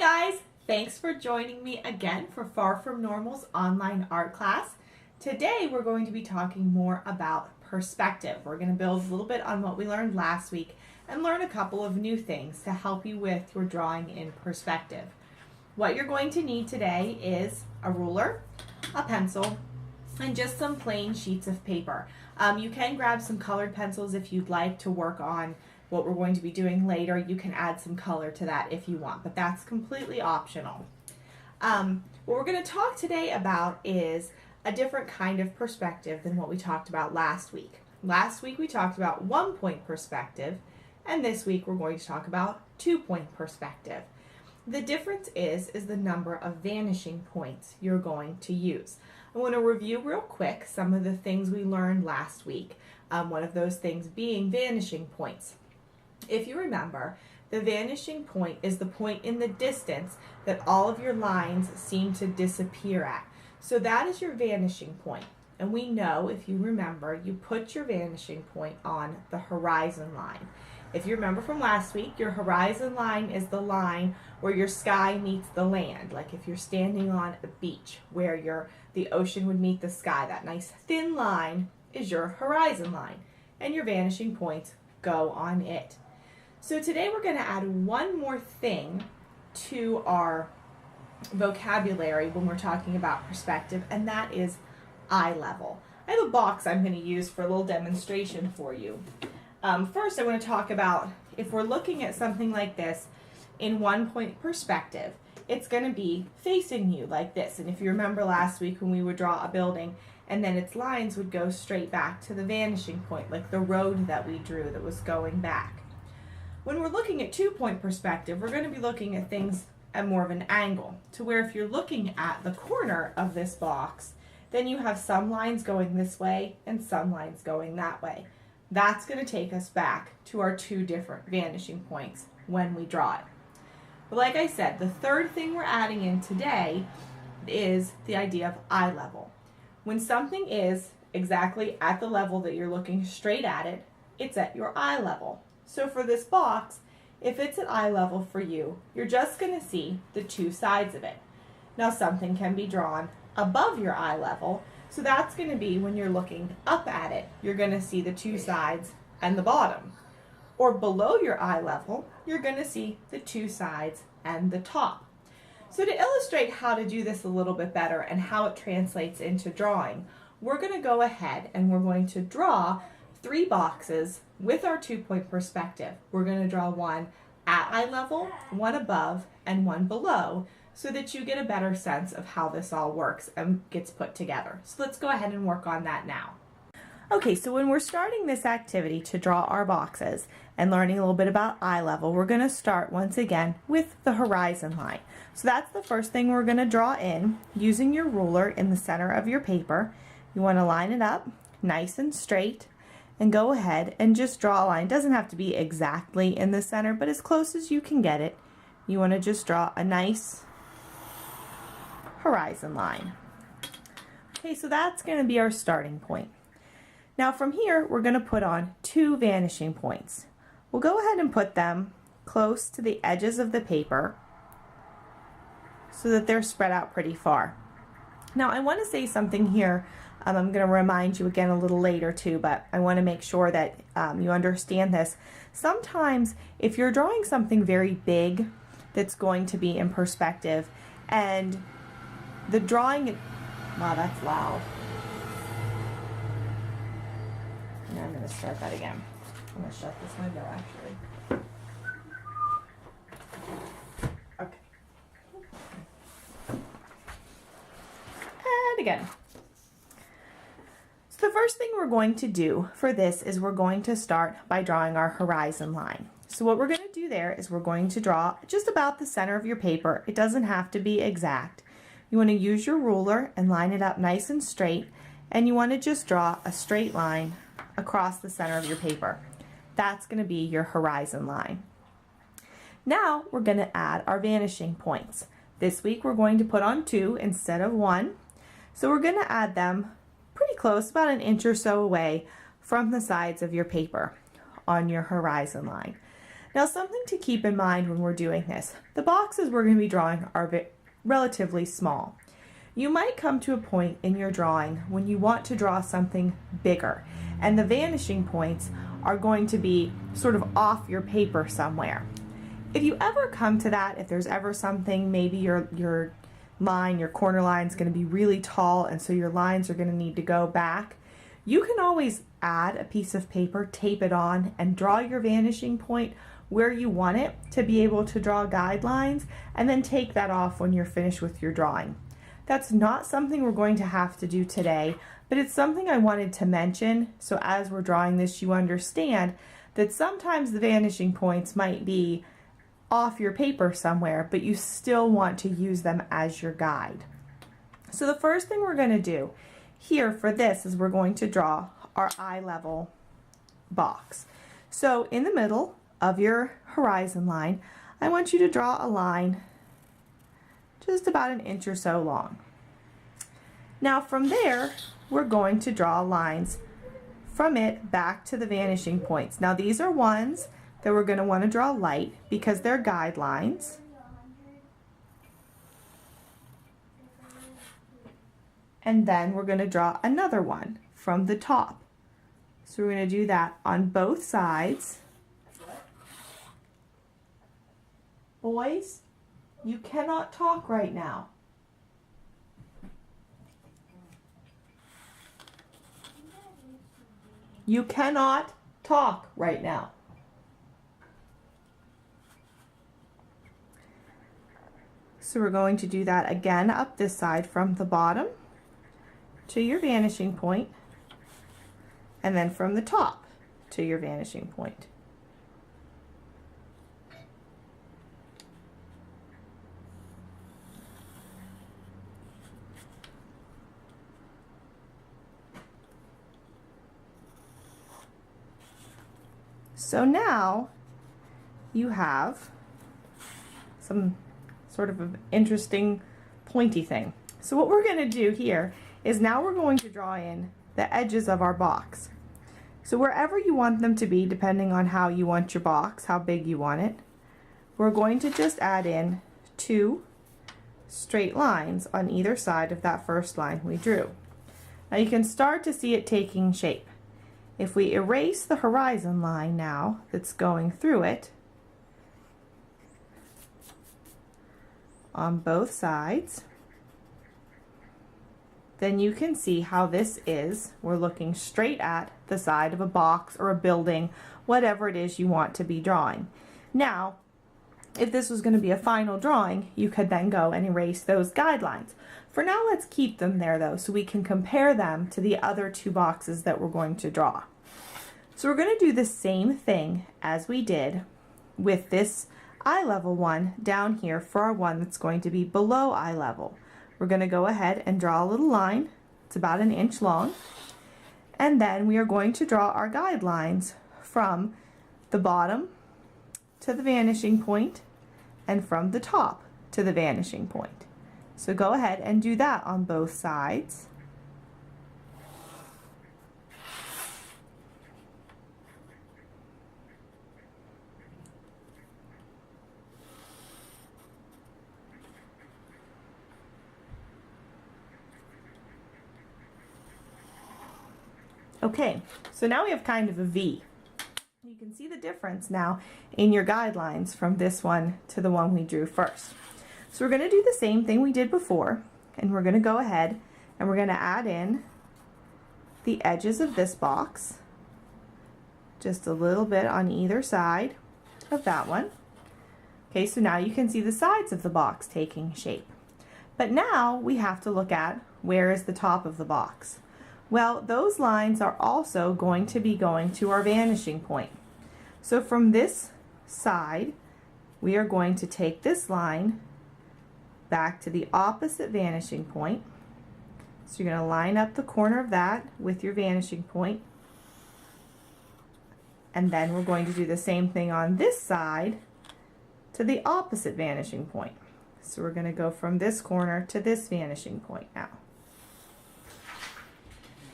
Hi guys, thanks for joining me again for Far From Normal's online art class. Today we're going to be talking more about perspective. We're going to build a little bit on what we learned last week and learn a couple of new things to help you with your drawing in perspective. What you're going to need today is a ruler, a pencil, and just some plain sheets of paper. You can grab some colored pencils if you'd like to work on what we're going to be doing later. You can add some color to that if you want, but that's completely optional. What we're going to talk today about is a different kind of perspective than what we talked about last week. Last week we talked about 1-point perspective, and this week we're going to talk about 2-point perspective. The difference is the number of vanishing points you're going to use. I want to review real quick some of the things we learned last week. One of those things being vanishing points. If you remember, the vanishing point is the point in the distance that all of your lines seem to disappear at. So that is your vanishing point. And we know, if you remember, you put your vanishing point on the horizon line. If you remember from last week, your horizon line is the line where your sky meets the land. Like if you're standing on a beach where the ocean would meet the sky, that nice thin line is your horizon line. And your vanishing points go on it. So today we're going to add one more thing to our vocabulary when we're talking about perspective, and that is eye level. I have a box I'm going to use for a little demonstration for you. First I want to talk about if we're looking at something like this in 1-point perspective, it's going to be facing you like this. And if you remember last week when we would draw a building and then its lines would go straight back to the vanishing point, like the road that we drew that was going back. When we're looking at 2-point perspective, we're going to be looking at things at more of an angle, to where if you're looking at the corner of this box, then you have some lines going this way and some lines going that way. That's going to take us back to our 2 different vanishing points when we draw it. But like I said, the third thing we're adding in today is the idea of eye level. When something is exactly at the level that you're looking straight at it, it's at your eye level. So for this box, if it's at eye level for you, you're just going to see the 2 sides of it. Now something can be drawn above your eye level, so that's going to be when you're looking up at it, you're going to see the 2 sides and the bottom. Or below your eye level, you're going to see the 2 sides and the top. So to illustrate how to do this a little bit better and how it translates into drawing, we're going to go ahead and we're going to draw 3 boxes with our 2-point perspective. We're going to draw one at eye level, one above, and one below, so that you get a better sense of how this all works and gets put together. So let's go ahead and work on that now. Okay, so when we're starting this activity to draw our boxes and learning a little bit about eye level, we're going to start once again with the horizon line. So that's the first thing we're going to draw in using your ruler in the center of your paper. You want to line it up nice and straight and go ahead and just draw a line. It doesn't have to be exactly in the center, but as close as you can get it. You want to just draw a nice horizon line. Okay, so that's going to be our starting point. Now from here, we're going to put on 2 vanishing points. We'll go ahead and put them close to the edges of the paper so that they're spread out pretty far. Now I want to say something here. I'm going to remind you again a little later too, but I want to make sure that you understand this. Sometimes if you're drawing something very big that's going to be in perspective and the drawing, wow, that's loud. Now I'm going to start that again. I'm going to shut this window actually. Okay. And again. So the first thing we're going to do for this is we're going to start by drawing our horizon line. So what we're going to do there is we're going to draw just about the center of your paper. It doesn't have to be exact. You want to use your ruler and line it up nice and straight, and you want to just draw a straight line across the center of your paper. That's going to be your horizon line. Now we're going to add our vanishing points. This week we're going to put on 2 instead of 1. So we're going to add them pretty close, about an inch or so away from the sides of your paper on your horizon line. Now, something to keep in mind when we're doing this, the boxes we're going to be drawing are relatively small. You might come to a point in your drawing when you want to draw something bigger, and the vanishing points are going to be sort of off your paper somewhere. If you ever come to that, if there's ever something, maybe your line, your corner line is going to be really tall, and so your lines are going to need to go back, you can always add a piece of paper, tape it on, and draw your vanishing point where you want it to be able to draw guidelines, and then take that off when you're finished with your drawing. That's not something we're going to have to do today, but it's something I wanted to mention so as we're drawing this you understand that sometimes the vanishing points might be off your paper somewhere, but you still want to use them as your guide. So the first thing we're going to do here for this is we're going to draw our eye level box. So in the middle of your horizon line, I want you to draw a line just about an inch or so long. Now from there, we're going to draw lines from it back to the vanishing points. Now these are ones that we're going to want to draw light because they're guidelines. And then we're going to draw another one from the top. So we're going to do that on both sides. Boys, you cannot talk right now. You cannot talk right now. So we're going to do that again up this side from the bottom to your vanishing point, and then from the top to your vanishing point. So now you have some sort of an interesting pointy thing. So what we're going to do here is now we're going to draw in the edges of our box. So wherever you want them to be, depending on how you want your box, how big you want it, we're going to just add in 2 straight lines on either side of that first line we drew. Now you can start to see it taking shape. If we erase the horizon line now that's going through it on both sides, then you can see how this is. We're looking straight at the side of a box or a building, whatever it is you want to be drawing. Now, if this was going to be a final drawing, you could then go and erase those guidelines. For now, let's keep them there though, so we can compare them to the other 2 boxes that we're going to draw. So we're going to do the same thing as we did with this eye level one down here for our one that's going to be below eye level. We're going to go ahead and draw a little line. It's about an inch long. And then we are going to draw our guidelines from the bottom to the vanishing point and from the top to the vanishing point. So go ahead and do that on both sides. Okay, so now we have kind of a V. You can see the difference now in your guidelines from this one to the one we drew first. So we're going to do the same thing we did before, and we're going to go ahead and we're going to add in the edges of this box, just a little bit on either side of that one. Okay, so now you can see the sides of the box taking shape. But now we have to look at where is the top of the box. Well, those lines are also going to be going to our vanishing point. So from this side, we are going to take this line back to the opposite vanishing point. So you're going to line up the corner of that with your vanishing point. And then we're going to do the same thing on this side to the opposite vanishing point. So we're going to go from this corner to this vanishing point now.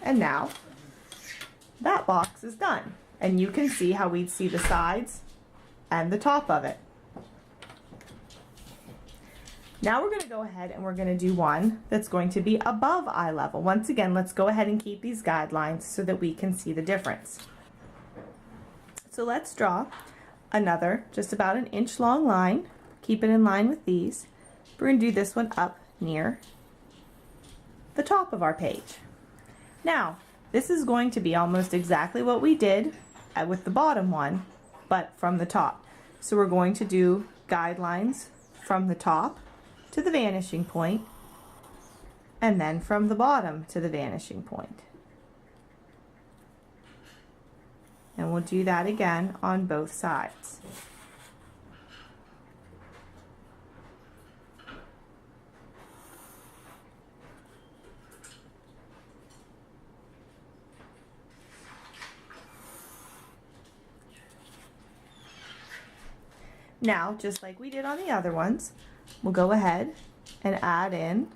And now that box is done. And you can see how we'd see the sides and the top of it. Now we're going to go ahead and we're going to do one that's going to be above eye level. Once again, let's go ahead and keep these guidelines so that we can see the difference. So let's draw another just about an inch long line. Keep it in line with these. We're going to do this one up near the top of our page. Now, this is going to be almost exactly what we did with the bottom one, but from the top. So we're going to do guidelines from the top to the vanishing point, and then from the bottom to the vanishing point. And we'll do that again on both sides. Now, just like we did on the other ones, we'll go ahead and add in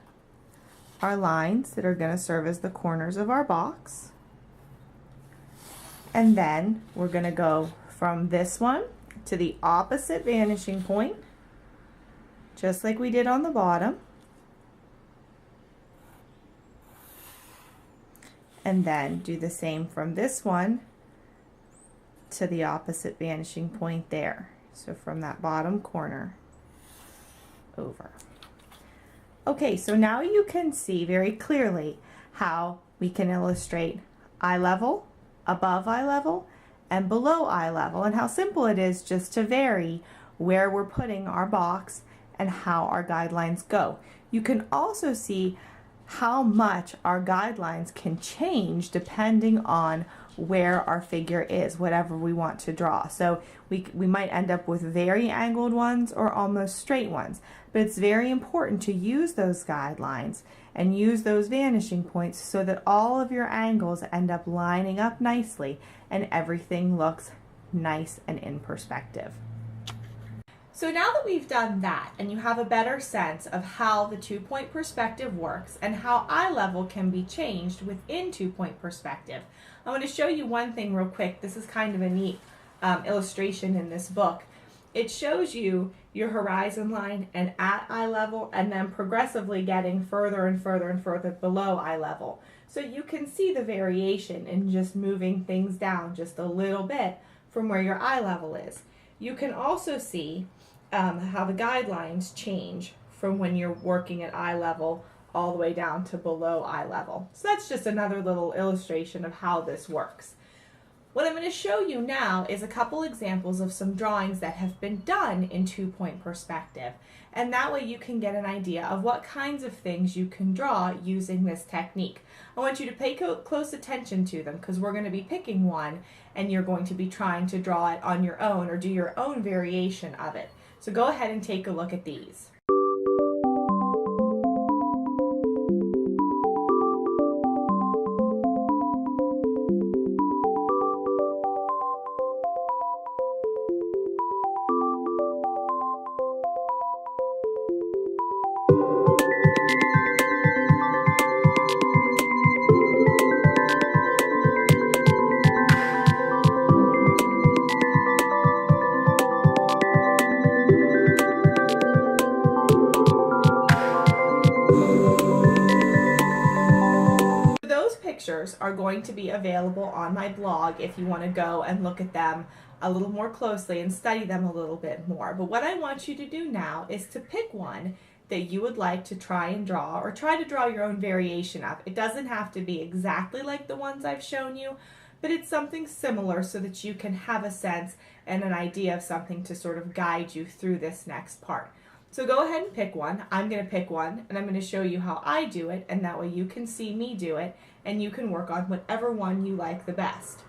our lines that are going to serve as the corners of our box. And then we're going to go from this one to the opposite vanishing point, just like we did on the bottom. And then do the same from this one to the opposite vanishing point there. So from that bottom corner over. Okay, so now you can see very clearly how we can illustrate eye level, above eye level, and below eye level, and how simple it is just to vary where we're putting our box and how our guidelines go. You can also see how much our guidelines can change depending on where our figure is, whatever we want to draw. So we might end up with very angled ones or almost straight ones, but it's very important to use those guidelines and use those vanishing points so that all of your angles end up lining up nicely and everything looks nice and in perspective. So now that we've done that and you have a better sense of how the 2-point perspective works and how eye level can be changed within 2-point perspective, I want to show you one thing real quick. This is kind of a neat illustration in this book. It shows you your horizon line and at eye level, and then progressively getting further and further and further below eye level. So you can see the variation in just moving things down just a little bit from where your eye level is. You can also see how the guidelines change from when you're working at eye level all the way down to below eye level. So that's just another little illustration of how this works. What I'm going to show you now is a couple examples of some drawings that have been done in 2-point perspective, and that way you can get an idea of what kinds of things you can draw using this technique. I want you to pay close attention to them because we're going to be picking one and you're going to be trying to draw it on your own or do your own variation of it. So go ahead and take a look at these. Are going to be available on my blog if you want to go and look at them a little more closely and study them a little bit more. But what I want you to do now is to pick one that you would like to try and draw, or try to draw your own variation of. It doesn't have to be exactly like the ones I've shown you, but it's something similar so that you can have a sense and an idea of something to sort of guide you through this next part. So go ahead and pick one. I'm going to pick one and I'm going to show you how I do it, and that way you can see me do it and you can work on whatever one you like the best.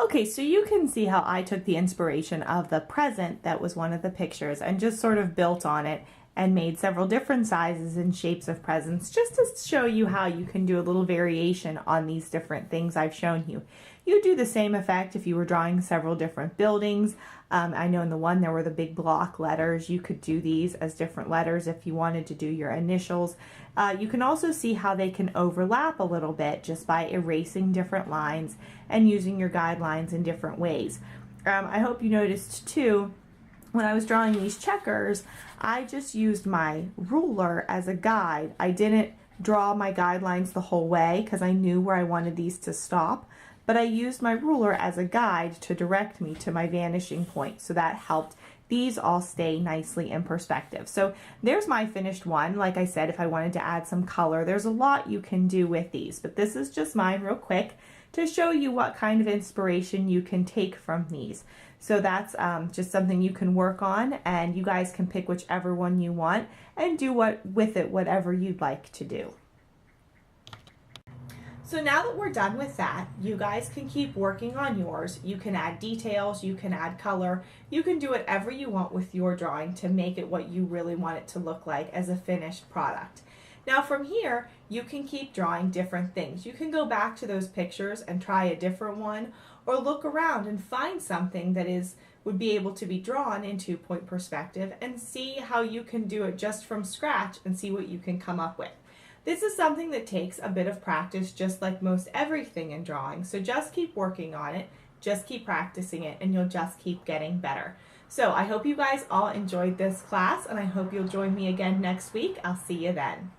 Okay, so you can see how I took the inspiration of the present that was one of the pictures and just sort of built on it and made several different sizes and shapes of presents just to show you how you can do a little variation on these different things I've shown you. You do the same effect if you were drawing several different buildings. I know in the one there were the big block letters. You could do these as different letters if you wanted to do your initials. You can also see how they can overlap a little bit just by erasing different lines and using your guidelines in different ways. I hope you noticed too, when I was drawing these checkers, I just used my ruler as a guide. I didn't draw my guidelines the whole way because I knew where I wanted these to stop, but I used my ruler as a guide to direct me to my vanishing point, so that helped these all stay nicely in perspective. So there's my finished one. Like I said, if I wanted to add some color, there's a lot you can do with these, but this is just mine real quick to show you what kind of inspiration you can take from these. So that's just something you can work on, and you guys can pick whichever one you want and do with it whatever you'd like to do. So now that we're done with that, you guys can keep working on yours. You can add details, you can add color, you can do whatever you want with your drawing to make it what you really want it to look like as a finished product. Now from here, you can keep drawing different things. You can go back to those pictures and try a different one, or look around and find something that would be able to be drawn in 2-point perspective and see how you can do it just from scratch and see what you can come up with. This is something that takes a bit of practice, just like most everything in drawing, so just keep working on it, just keep practicing it, and you'll just keep getting better. So I hope you guys all enjoyed this class, and I hope you'll join me again next week. I'll see you then.